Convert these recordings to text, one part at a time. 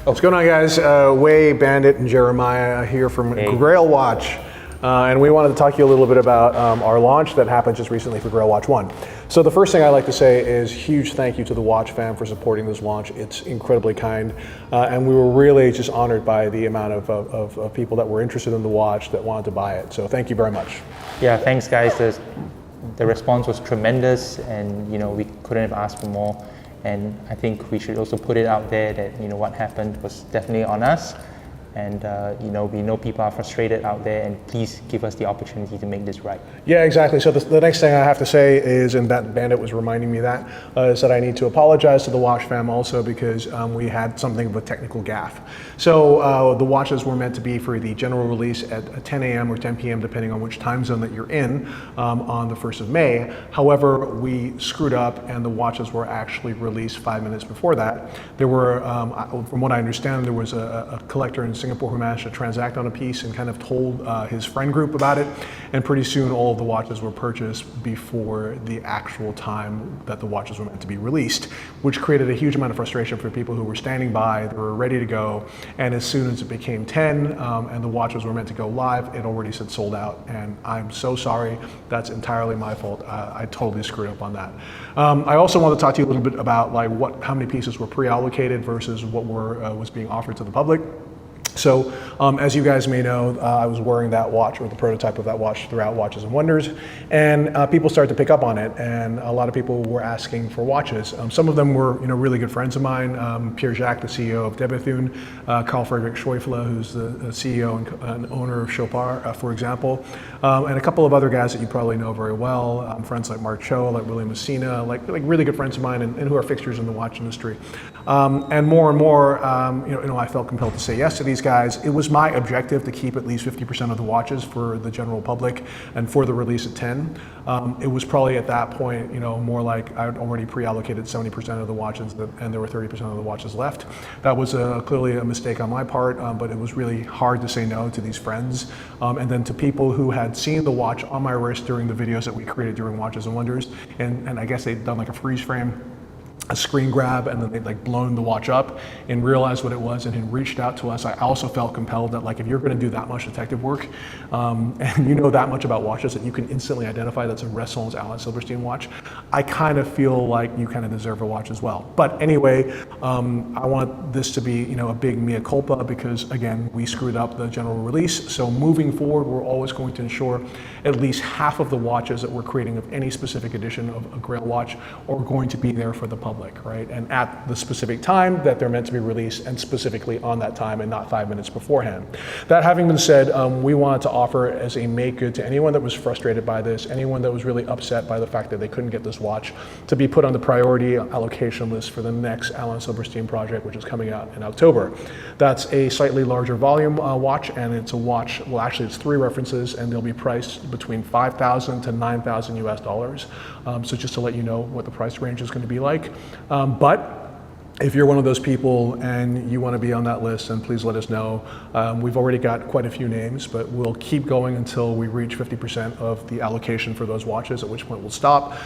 What's going on, guys? Wei, Bandit, and Jeremiah here from Grail Watch. And we wanted to talk to you a little bit about our launch that happened just recently for Grail Watch 1. So the first thing I'd like to say is huge thank you to the Watch fam for supporting this launch. It's incredibly kind. And we were really just honored by the amount of people that were interested in the watch that wanted to buy it. So thank you very much. Yeah, thanks guys. The response was tremendous, and we couldn't have asked for more. And I think we should also put it out there that what happened was definitely on us. And we know people are frustrated out there, and please give us the opportunity to make this right. Yeah, exactly. So the next thing I have to say is, and that Bandit was reminding me that, is that I need to apologize to the Watch fam also because we had something of a technical gaffe. So the watches were meant to be for the general release at 10 a.m. or 10 p.m. depending on which time zone that you're in on the 1st of May. However, we screwed up and the watches were actually released 5 minutes before that. There were, from what I understand, there was a collector in Singapore who managed to transact on a piece and kind of told his friend group about it, and pretty soon all of the watches were purchased before the actual time that the watches were meant to be released, which created a huge amount of frustration for people who were standing by. They were ready to go, and as soon as it became 10 and the watches were meant to go live, it already said sold out, and I'm so sorry. That's entirely my fault. I totally screwed up on that. I also want to talk to you a little bit about how many pieces were pre-allocated versus what was being offered to the public. So as you guys may know, I was wearing that watch, or the prototype of that watch, throughout Watches and Wonders, and people started to pick up on it, and a lot of people were asking for watches. Some of them were really good friends of mine, Pierre Jacques, the CEO of Debethune, Carl Frederick Schäufele, who's the CEO and owner of Chopard, for example, and a couple of other guys that you probably know very well, friends like Mark Cho, like William Messina, like really good friends of mine, and who are fixtures in the watch industry. And more, I felt compelled to say yes to these guys. It was my objective to keep at least 50% of the watches for the general public and for the release at 10. It was probably at that point, more like I'd already pre-allocated 70% of the watches and there were 30% of the watches left. That was clearly a mistake on my part, but it was really hard to say no to these friends. And then to people who had seen the watch on my wrist during the videos that we created during Watches and Wonders, and I guess they'd done like a freeze frame, a screen grab, and then they'd blown the watch up and realized what it was and had reached out to us. I also felt compelled that if you're going to do that much detective work and you know that much about watches that you can instantly identify that's a Ressol's Alan Silverstein watch, I kind of feel like you kind of deserve a watch as well. But anyway, I want this to be a big mea culpa because again, we screwed up the general release. So moving forward, we're always going to ensure at least half of the watches that we're creating of any specific edition of a Grail watch are going to be there for the public, right? And at the specific time that they're meant to be released, and specifically on that time and not 5 minutes beforehand. That having been said, we wanted to offer as a make good to anyone that was frustrated by this, anyone that was really upset by the fact that they couldn't get this watch, to be put on the priority allocation list for the next Alan Silverstein project, which is coming out in October. That's a slightly larger volume watch, and it's a watch, well actually it's 3 references, and they'll be priced between $5,000 to $9,000 US. So just to let you know what the price range is going to be like. But if you're one of those people and you want to be on that list, then please let us know. We've already got quite a few names, but we'll keep going until we reach 50% of the allocation for those watches, at which point we'll stop,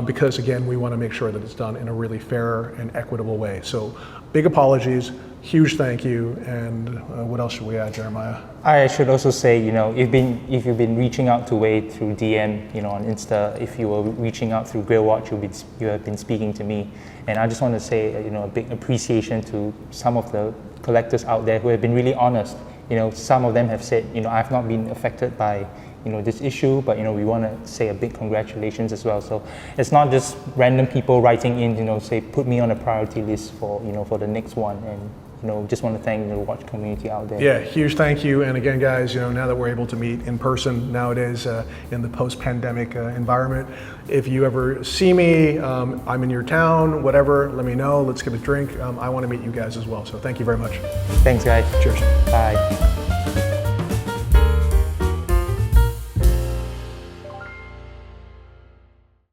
because again, we want to make sure that it's done in a really fair and equitable way. So big apologies, huge thank you, and what else should we add, Jeremiah? I should also say, if you've been reaching out to Wei through DM, on Insta, if you were reaching out through Grail Watch, you have been speaking to me. And I just want to say, a big appreciation to some of the collectors out there who have been really honest. Some of them have said, I've not been affected by, this issue, but we want to say a big congratulations as well. So it's not just random people writing in, say put me on a priority list for, for the next one, and just want to thank the watch community out there. Yeah, huge thank you. And again, guys, now that we're able to meet in person nowadays in the post-pandemic environment, if you ever see me, I'm in your town, whatever, let me know. Let's get a drink. I want to meet you guys as well. So thank you very much. Thanks, guys. Cheers. Bye.